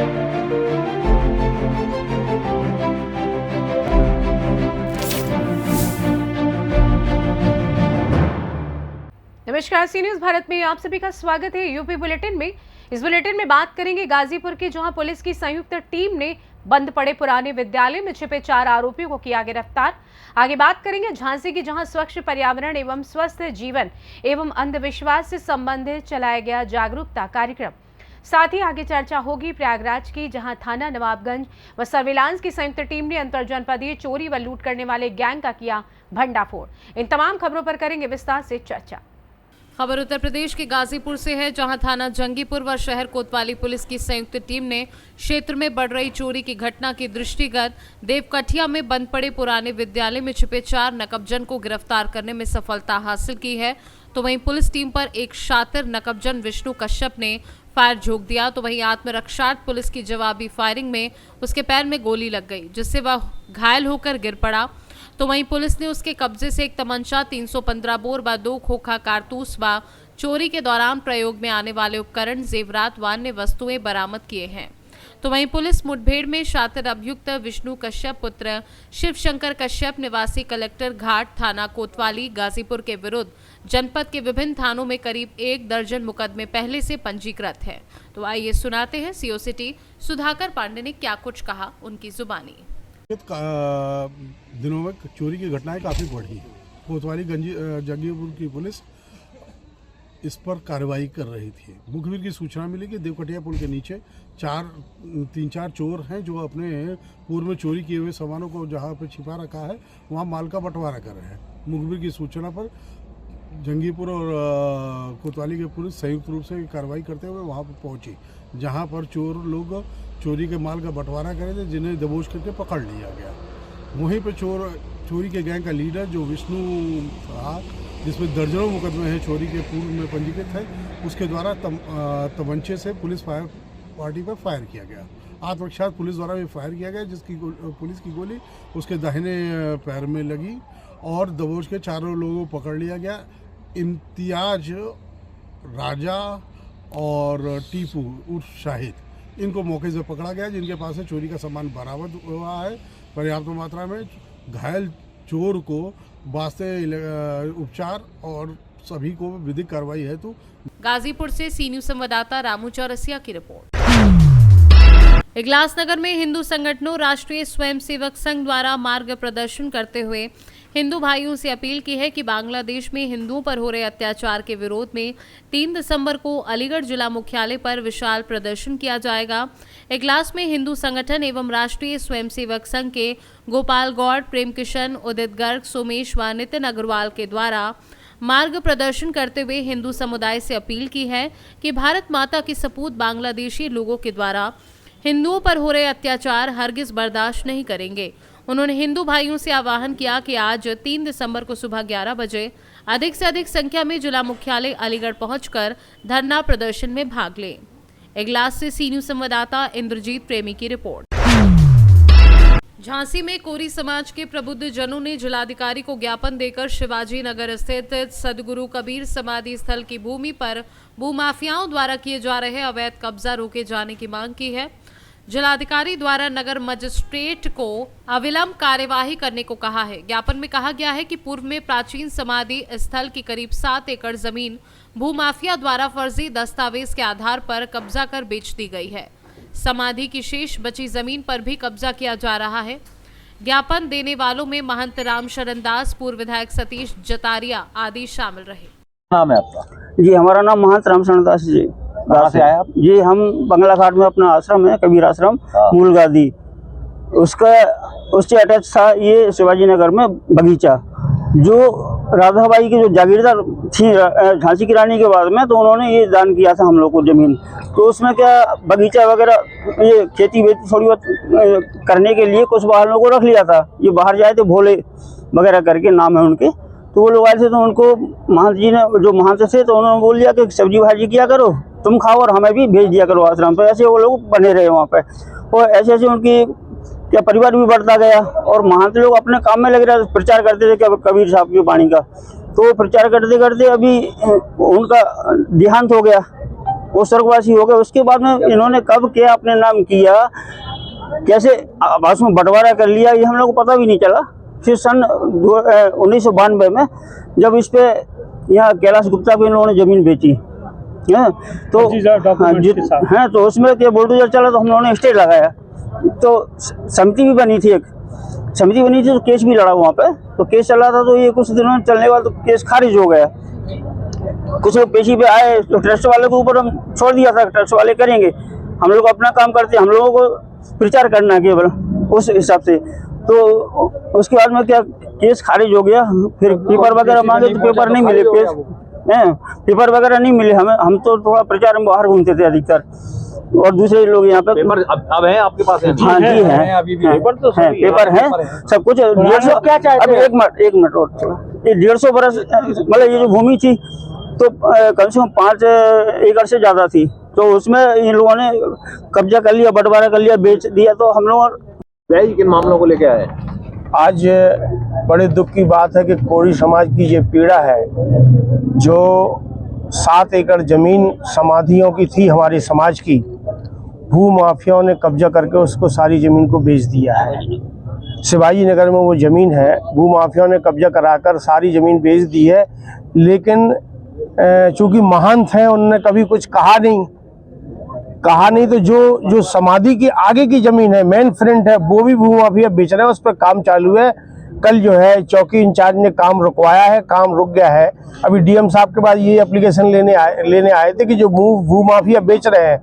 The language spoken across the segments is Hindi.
नमस्कार, सी न्यूज भारत में आप सभी का स्वागत है। यूपी बुलेटिन में इस बुलेटिन में बात करेंगे गाजीपुर की, जहां पुलिस की संयुक्त टीम ने बंद पड़े पुराने विद्यालय में छिपे 4 आरोपियों को किया गिरफ्तार। आगे बात करेंगे झांसी की, जहां स्वच्छ पर्यावरण एवं स्वस्थ जीवन एवं अंधविश्वास से संबंधित चलाया गया जागरूकता कार्यक्रम। साथ ही आगे चर्चा होगी प्रयागराज की, जहां थाना नवाबगंज व सर्विलांस की संयुक्त टीम ने अंतरजनपदीय चोरी व लूट करने वाले गैंग का किया भंडाफोड़। इन तमाम खबरों पर करेंगे विस्तार से चर्चा। खबर उत्तर प्रदेश के गाजीपुर से है, जहां थाना जंगीपुर व शहर कोतवाली पुलिस की संयुक्त टीम ने क्षेत्र में बढ़ रही चोरी की घटना के दृष्टिगत देवकठिया में बंद पड़े पुराने विद्यालय में छिपे 4 नकबजन को गिरफ्तार करने में सफलता हासिल की है। तो वहीं पुलिस टीम पर एक शातिर नकबजन विष्णु कश्यप ने फायर झोंक दिया, तो वहीं आत्मरक्षार्थ पुलिस की जवाबी फायरिंग में उसके पैर में गोली लग गई, जिससे वह घायल होकर गिर पड़ा। तो वहीं पुलिस ने उसके कब्जे से एक तमंचा, 315 बोर व 2 खोखा कारतूस व चोरी के दौरान प्रयोग में आने वाले उपकरण, जेवरात व अन्य वस्तुएं बरामद किए हैं। तो वहीं पुलिस मुठभेड़ में शातिर अभियुक्त विष्णु कश्यप पुत्र शिव शंकर कश्यप निवासी कलेक्टर घाट थाना कोतवाली गाजीपुर के विरुद्ध जनपद के विभिन्न थानों में करीब 1 दर्जन मुकदमे पहले से पंजीकृत है। तो आइए सुनाते हैं सीओ सिटी सुधाकर पांडे ने क्या कुछ कहा, उनकी जुबानी। दिनों में चोरी की घटनाएं काफ़ी बढ़ी हैं। कोतवाली जंगीपुर की पुलिस इस पर कार्रवाई कर रही थी। मुखबिर की सूचना मिली कि देवकठिया पुल के नीचे 3-4 चोर हैं जो अपने पूर्व में चोरी किए हुए सामानों को जहां पे छिपा रखा है वहां माल का बंटवारा कर रहे हैं। मुखबिर की सूचना पर जंगीपुर और कोतवाली की पुलिस संयुक्त रूप से कार्रवाई करते हुए वहां पर पहुंची, जहां पर चोर लोग चोरी के माल का बंटवारा करे थे, जिन्हें दबोच करके पकड़ लिया गया। वहीं पर चोरी के गैंग का लीडर जो विष्णु था, जिसमें दर्जनों मुकदमे हैं चोरी के पूर्व में पंजीकृत है, उसके द्वारा तमंचे से पुलिस पार्टी पर फायर किया गया। आत्मरक्षार्थ पुलिस द्वारा भी फायर किया गया, जिसकी पुलिस की गोली उसके दाहिने पैर में लगी और दबोच के 4 लोगों को पकड़ लिया गया। इम्तियाज, राजा और टीपू उर्फ शाहिद, इनको मौके से पकड़ा गया, जिनके पास से चोरी का सामान बरामद हुआ है पर्याप्त मात्रा में। घायल चोर को वास्ते उपचार और सभी को विधिक कार्रवाई हेतु। गाजीपुर से सी न्यूज संवाददाता रामू चौरसिया की रिपोर्ट। इगलास नगर में हिंदू संगठनों राष्ट्रीय स्वयंसेवक संघ द्वारा मार्ग प्रदर्शन करते हुए हिंदू भाइयों से अपील की है कि बांग्लादेश में हिंदुओं पर हो रहे अत्याचार के विरोध में 3 दिसंबर को अलीगढ़ जिला मुख्यालय पर विशाल प्रदर्शन किया जाएगा। इगलास में हिंदू संगठन एवं राष्ट्रीय स्वयंसेवक संघ के गोपाल गौड़, प्रेम किशन, उदित गर्ग, सोमेश व नितिन अग्रवाल के द्वारा मार्ग प्रदर्शन करते हुए हिंदू समुदाय से अपील की है कि भारत माता की सपूत बांग्लादेशी लोगों के द्वारा हिंदुओं पर हो रहे अत्याचार हरगिज बर्दाश्त नहीं करेंगे। उन्होंने हिंदू भाइयों से आह्वान किया कि आज 3 दिसंबर को सुबह 11 बजे अधिक से अधिक संख्या में जिला मुख्यालय अलीगढ़ पहुंचकर धरना प्रदर्शन में भाग लें। इगलास से सी न्यूज संवाददाता इंद्रजीत प्रेमी की रिपोर्ट। झांसी में कोरी समाज के प्रबुद्ध जनों ने जिलाधिकारी को ज्ञापन देकर शिवाजी नगर स्थित सदगुरु कबीर समाधि स्थल की भूमि पर भूमाफियाओं द्वारा किए जा रहे अवैध कब्जा रोके जाने की मांग की है। जिलाधिकारी द्वारा नगर मजिस्ट्रेट को अविलंब कार्यवाही करने को कहा है। ज्ञापन में कहा गया है कि पूर्व में प्राचीन समाधि स्थल की करीब 7 एकड़ जमीन भूमाफिया द्वारा फर्जी दस्तावेज के आधार पर कब्जा कर बेच दी गई है। समाधि की शेष बची जमीन पर भी कब्जा किया जा रहा है। ज्ञापन देने वालों में महंत राम शरण दास, पूर्व विधायक सतीश जतारिया आदि शामिल रहे। नाम है आपका? जी, हमारा नाम महंत राम शरण दास जी। कहाँ से आए आप? जी, हम बंगला घाट में अपना आश्रम है, कबीर आश्रम, मूल गादी, उसके अटैच था ये शिवाजी नगर में बगीचा, जो राधाबाई की जो जागीरदार थी झांसी की रानी के बाद में, तो उन्होंने ये दान किया था हम लोग को जमीन। तो उसमें क्या बगीचा वगैरह ये खेती वेती थोड़ी बहुत करने के लिए कुछ बाहर लोगों को रख लिया था। ये बाहर जाए थे, भोले वगैरह करके नाम है उनके। तो वो लोग आए थे, तो उनको महंत जी ने, जो महंत थे, तो उन्होंने बोल दिया कि सब्जी भाजी किया करो, तुम खाओ और हमें भी भेज दिया करो आश्रम पर। ऐसे वो लोग बने रहे वहाँ पे, और ऐसे ऐसे उनकी क्या परिवार भी बढ़ता गया। और महंत लोग अपने काम में लगे रहे, प्रचार करते थे कबीर साहब की वाणी का। तो प्रचार करते करते अभी उनका देहांत हो गया। वो स्वर्गवासी हो गए। उसके बाद में इन्होंने कब क्या अपने नाम किया, कैसे आपस में बंटवारा कर लिया, ये हम लोग को पता भी नहीं चला। फिर सन 1992 में जब इस पे यहाँ कैलाश गुप्ता को इन लोगों ने ज़मीन बेची है, तो हाँ, तो उसमें क्या बुलडोजर चला, तो हम लोगों ने स्टे लगाया। तो समिति भी बनी थी, एक समिति बनी थी, तो केस भी लड़ा वहाँ पे। तो केस चला था, तो ये कुछ दिनों में चलने के बाद तो केस खारिज हो गया। कुछ लोग पेशी पे आए, तो ट्रस्ट वाले के ऊपर हम छोड़ दिया था, ट्रस्ट वाले करेंगे, हम लोग अपना काम करते, हम लोगों को प्रचार करना है केवल उस हिसाब से। तो उसके बाद में क्या केस खारिज हो गया। फिर पेपर वगैरह मांगे तो पेपर नहीं मिले, पेपर वगैरह नहीं मिले हमें। हम तो थोड़ा प्रचार में बाहर घूमते थे अधिकतर, और दूसरे लोग यहाँ पे पेपर अब है आपके पास? हाँ जी है, पेपर तो है, पेपर है, सब कुछ। 150 क्या चाहिए? अब एक मिनट और, ये 150 बरस मतलब ये जो भूमि थी तो कम से कम 5 एकड़ से ज़्यादा थी, तो उसमें इन लोगों ने कब्जा कर लिया, बंटवारा कर लिया, बेच दिया। तो हम लोग किन मामलों को लेके आए? आज बड़े दुख की बात है कि कोरी समाज की ये पीड़ा है, जो 7 एकड़ जमीन समाधियों की थी हमारे समाज की, भू माफियाओं ने कब्जा करके उसको सारी जमीन को बेच दिया है। शिवाजी नगर में वो जमीन है, भू माफियाओं ने कब्जा कराकर सारी जमीन बेच दी है। लेकिन चूंकि महंत हैं, उन्होंने कभी कुछ कहा नहीं, तो जो समाधि की आगे की जमीन है, मेन फ्रंट है, वो भी भू माफिया बेच रहे हैं, उस पर काम चालू है। कल जो है चौकी इंचार्ज ने काम रुकवाया है, काम रुक गया है। अभी डीएम साहब के पास ये एप्लीकेशन लेने आए थे कि जो भू माफिया बेच रहे हैं,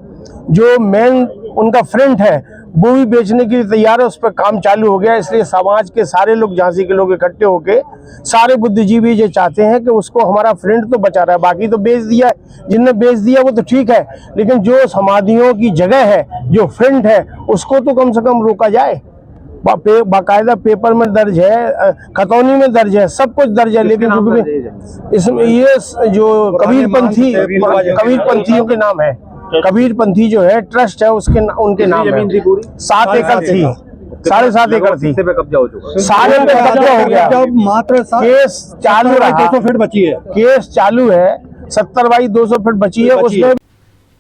जो मेन उनका फ्रंट है, वो भी बेचने के लिए तैयार है, उस पर काम चालू हो गया। इसलिए समाज के सारे लोग, झांसी के लोग इकट्ठे होके, सारे बुद्धिजीवी ये चाहते हैं कि उसको हमारा फ्रंट तो बचा रहा है, बाकी तो बेच दिया है। जिनने बेच दिया वो तो ठीक है, लेकिन जो समाधियों की जगह है, जो फ्रंट है, उसको तो कम से कम रोका जाए। बाकायदा पेपर में दर्ज है, खतौनी में दर्ज है, सब कुछ दर्ज है। लेकिन इसमें ये जो कबीरपंथियों के नाम है, कबीरपंथी जो है ट्रस्ट है, उनके नाम है। 7 एकड़ थी, 7.5 एकड़ थी, कब्जा हो चुका, सारे पे कब्जा हो गया। मात्र केस चालू रहा, 200 फीट बची है, केस चालू है, 70 बाई 200 फीट बची है। उसमें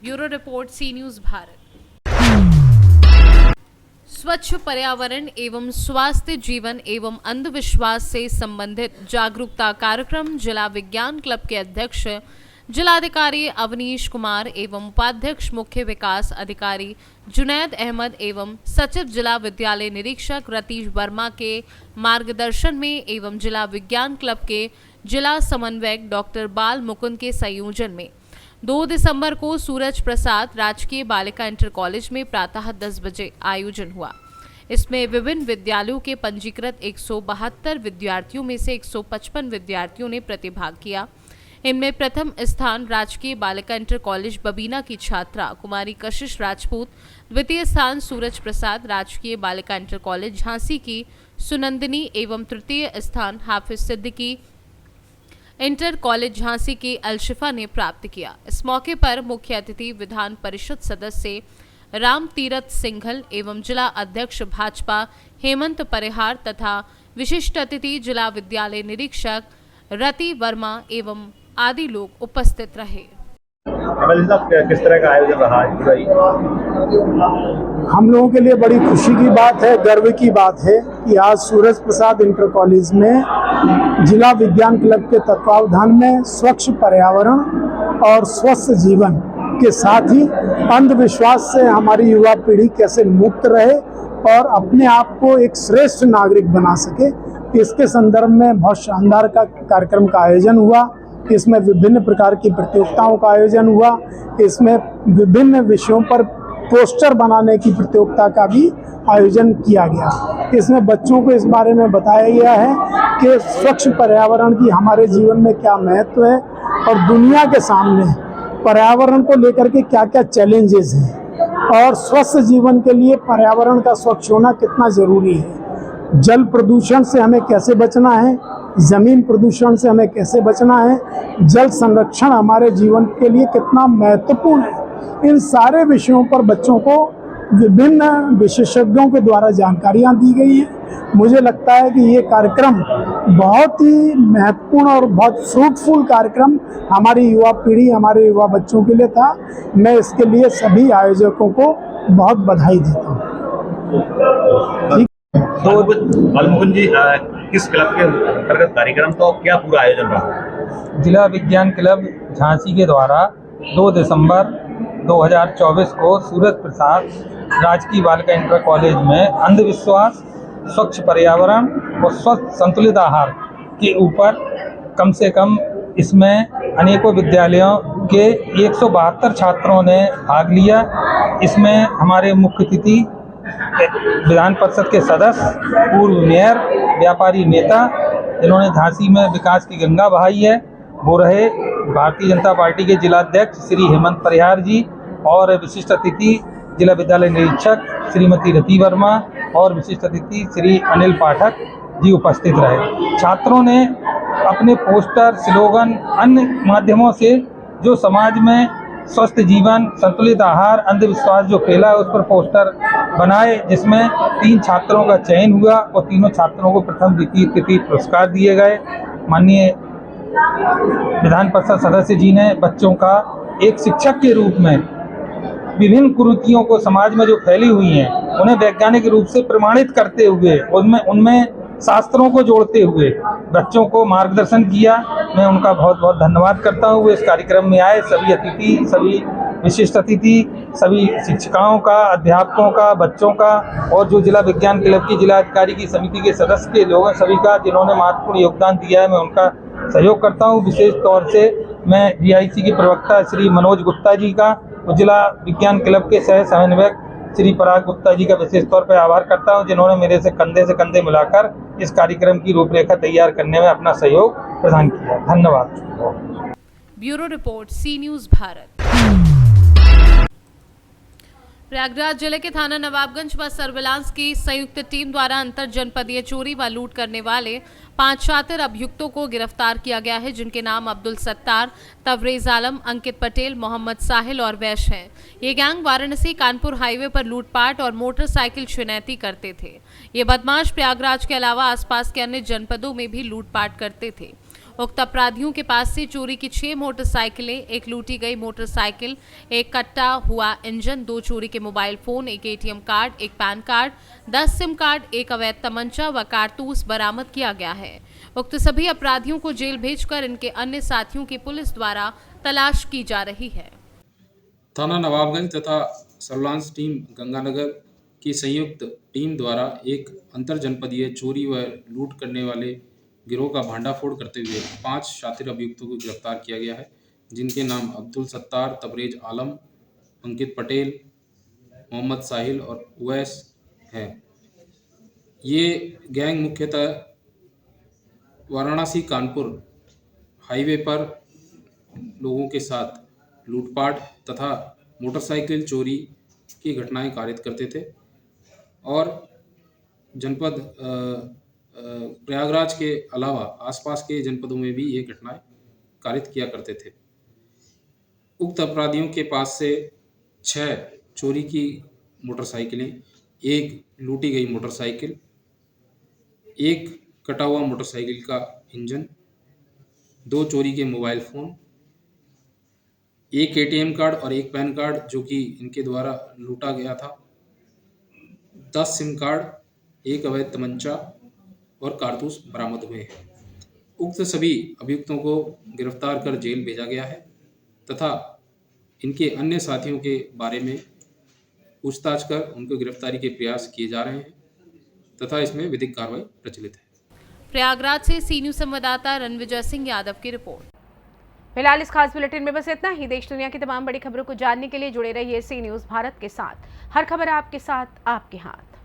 ब्यूरो रिपोर्ट, सी न्यूज़ भारत। स्वच्छ पर्यावरण एवं स्वास्थ्य जीवन एवं अंधविश्वास से संबंधित जागरूकता कार्यक्रम जिला विज्ञान क्लब के अध्यक्ष जिलाधिकारी अवनीश कुमार एवं उपाध्यक्ष मुख्य विकास अधिकारी जुनैद अहमद एवं सचिव जिला विद्यालय निरीक्षक रतीश वर्मा के मार्गदर्शन में एवं जिला विज्ञान क्लब के जिला समन्वयक डॉक्टर बाल मुकुंद के संयोजन में 2 दिसंबर को सूरज प्रसाद राजकीय बालिका इंटर कॉलेज में प्रातः 10 बजे आयोजन हुआ। इसमें विभिन्न विद्यालयों के पंजीकृत 172 विद्यार्थियों में से 155 विद्यार्थियों ने प्रतिभाग किया। इनमें प्रथम स्थान राजकीय बालिका इंटर कॉलेज बबीना की छात्रा कुमारी कशिश राजपूत, द्वितीय स्थान सूरज प्रसाद राजकीय बालिका इंटर कॉलेज झांसी की सुनंदिनी एवं तृतीय स्थान हाफिज सिद्दीकी इंटर कॉलेज झांसी की अलशिफा ने प्राप्त किया। इस मौके पर मुख्य अतिथि विधान परिषद सदस्य राम तीरथ सिंघल एवं जिला अध्यक्ष भाजपा हेमंत परिहार तथा विशिष्ट अतिथि जिला विद्यालय निरीक्षक रति वर्मा एवं आदि लोग उपस्थित रहे। किस तरह का आयोजन रहा है? हम लोगों के लिए बड़ी खुशी की बात है, गर्व की बात है कि आज सूरज प्रसाद इंटर कॉलेज में जिला विज्ञान क्लब के तत्वावधान में स्वच्छ पर्यावरण और स्वस्थ जीवन के साथ ही अंधविश्वास से हमारी युवा पीढ़ी कैसे मुक्त रहे और अपने आप को एक श्रेष्ठ नागरिक बना सके, इसके संदर्भ में बहुत शानदार का कार्यक्रम का आयोजन हुआ। इसमें विभिन्न प्रकार की प्रतियोगिताओं का आयोजन हुआ। इसमें विभिन्न विषयों पर पोस्टर बनाने की प्रतियोगिता का भी आयोजन किया गया। इसमें बच्चों को इस बारे में बताया गया है कि स्वच्छ पर्यावरण की हमारे जीवन में क्या महत्व है और दुनिया के सामने पर्यावरण को लेकर के क्या क्या चैलेंजेस हैं और स्वस्थ जीवन के लिए पर्यावरण का स्वच्छ होना कितना ज़रूरी है। जल प्रदूषण से हमें कैसे बचना है, ज़मीन प्रदूषण से हमें कैसे बचना है, जल संरक्षण हमारे जीवन के लिए कितना महत्वपूर्ण है। इन सारे विषयों पर बच्चों को विभिन्न विशेषज्ञों के द्वारा जानकारियाँ दी गई हैं मुझे लगता है कि ये कार्यक्रम बहुत ही महत्वपूर्ण और बहुत फ्रूटफुल कार्यक्रम हमारी युवा पीढ़ी, हमारे युवा बच्चों के लिए था। मैं इसके लिए सभी आयोजकों को बहुत बधाई देता हूँ। बालमुकुंद जी, किस क्लब के अंतर्गत कार्यक्रम तो क्या पूरा आयोजन रहा? जिला विज्ञान क्लब झांसी के द्वारा 2 दिसंबर 2024 को सूरज प्रसाद राजकीय बालिका इंटर कॉलेज में अंधविश्वास, स्वच्छ पर्यावरण और स्वस्थ संतुलित आहार के ऊपर कम से कम इसमें अनेकों विद्यालयों के 172 छात्रों ने भाग लिया। इसमें हमारे मुख्य अतिथि विधान परिषद के सदस्य, पूर्व मेयर, व्यापारी नेता जिन्होंने झांसी में विकास की गंगा बहाई है वो रहे, भारतीय जनता पार्टी के जिलाध्यक्ष श्री हेमंत परिहार जी और विशिष्ट अतिथि जिला विद्यालय निरीक्षक श्रीमती रति वर्मा और विशिष्ट अतिथि श्री अनिल पाठक जी उपस्थित रहे। छात्रों ने अपने पोस्टर, स्लोगन, अन्य माध्यमों से जो समाज में स्वस्थ जीवन, संतुलित आहार, अंधविश्वास जो फैला है उस पर पोस्टर बनाए, जिसमें 3 छात्रों का चयन हुआ और तीनों छात्रों को प्रथम, द्वितीय, तृतीय पुरस्कार दिए गए। माननीय विधान परिषद सदस्य जी ने बच्चों का एक शिक्षक के रूप में विभिन्न कुरीतियों को समाज में जो फैली हुई हैं उन्हें वैज्ञानिक रूप से प्रमाणित करते हुए उनमें शास्त्रों को जोड़ते हुए बच्चों को मार्गदर्शन किया। मैं उनका बहुत बहुत धन्यवाद करता हूँ। वो इस कार्यक्रम में आए सभी अतिथि, सभी विशिष्ट अतिथि, सभी शिक्षिकाओं का, अध्यापकों का, बच्चों का और जो जिला विज्ञान क्लब की जिलाधिकारी की समिति के सदस्य के लोगों सभी का जिन्होंने महत्वपूर्ण योगदान दिया है, मैं उनका सहयोग करता हूँ। विशेष तौर से मैं GIC के प्रवक्ता श्री मनोज गुप्ता जी का, जिला विज्ञान क्लब के सह समन्वयक श्री पराग गुप्ता जी का विशेष तौर पर आभार करता हूं, जिन्होंने मेरे से कंधे मिलाकर इस कार्यक्रम की रूपरेखा तैयार करने में अपना सहयोग प्रदान किया। धन्यवाद। ब्यूरो रिपोर्ट, सी न्यूज़ भारत। प्रयागराज जिले के थाना नवाबगंज व सर्विलांस की संयुक्त टीम द्वारा अंतर जनपदीय चोरी व लूट करने वाले 5 शातिर अभियुक्तों को गिरफ्तार किया गया है, जिनके नाम अब्दुल सत्तार, तवरेज आलम, अंकित पटेल, मोहम्मद साहिल और वैश हैं। ये गैंग वाराणसी कानपुर हाईवे पर लूटपाट और मोटरसाइकिल छिनैती करते थे। ये बदमाश प्रयागराज के अलावा आसपास के अन्य जनपदों में भी लूटपाट करते थे। उक्त अपराधियों के पास से चोरी की 6 मोटरसाइकिलें, 1 लूटी गई मोटरसाइकिल, 1 कट्टा हुआ इंजन, 2 चोरी के mobile phone, 1 ATM card, 1 pan card, 10 SIM card, 1 अवैध तमंचा व कारतूस बरामद किया गया है। उक्त सभी अपराधियों को जेल भेजकर इनके अन्य साथियों की पुलिस द्वारा तलाश की जा रही है। थाना नवाबगंज तथा सर्विलांस टीम गंगानगर की संयुक्त टीम द्वारा एक अंतर जनपदीय चोरी व लूट करने वाले गिरोह का भांडाफोड़ करते हुए 5 शातिर अभियुक्तों को गिरफ्तार किया गया है, जिनके नाम अब्दुल सत्तार, तबरेज आलम, अंकित पटेल, मोहम्मद साहिल और उवैस हैं। ये गैंग मुख्यतः वाराणसी कानपुर हाईवे पर लोगों के साथ लूटपाट तथा मोटरसाइकिल चोरी की घटनाएं कारित करते थे और जनपद प्रयागराज के अलावा आसपास के जनपदों में भी ये घटनाएं कारित किया करते थे। उक्त अपराधियों के पास से 6 चोरी की मोटरसाइकिलें, 1 लूटी गई मोटरसाइकिल, 1 कटा हुआ मोटरसाइकिल का इंजन, 2 चोरी के मोबाइल फ़ोन, 1 ATM कार्ड और 1 पैन कार्ड जो कि इनके द्वारा लूटा गया था, 10 सिम कार्ड, 1 अवैध तमंचा और कारतूस बरामद हुए हैं। उक्त सभी अभियुक्तों को गिरफ्तार कर जेल भेजा गया है तथा इनके अन्य साथियों के बारे में पूछताछ कर उनको गिरफ्तारी के प्रयास किए जा रहे हैं तथा इसमें विधिक कार्रवाई प्रचलित है। प्रयागराज से सी न्यूज़ संवाददाता रणविजय सिंह यादव की रिपोर्ट। फिलहाल इस खास बुलेटिन में बस इतना ही। देश दुनिया की तमाम बड़ी खबरों को जानने के लिए जुड़े रहिए सी न्यूज़ भारत के साथ। हर खबर आपके साथ, आपके हाथ।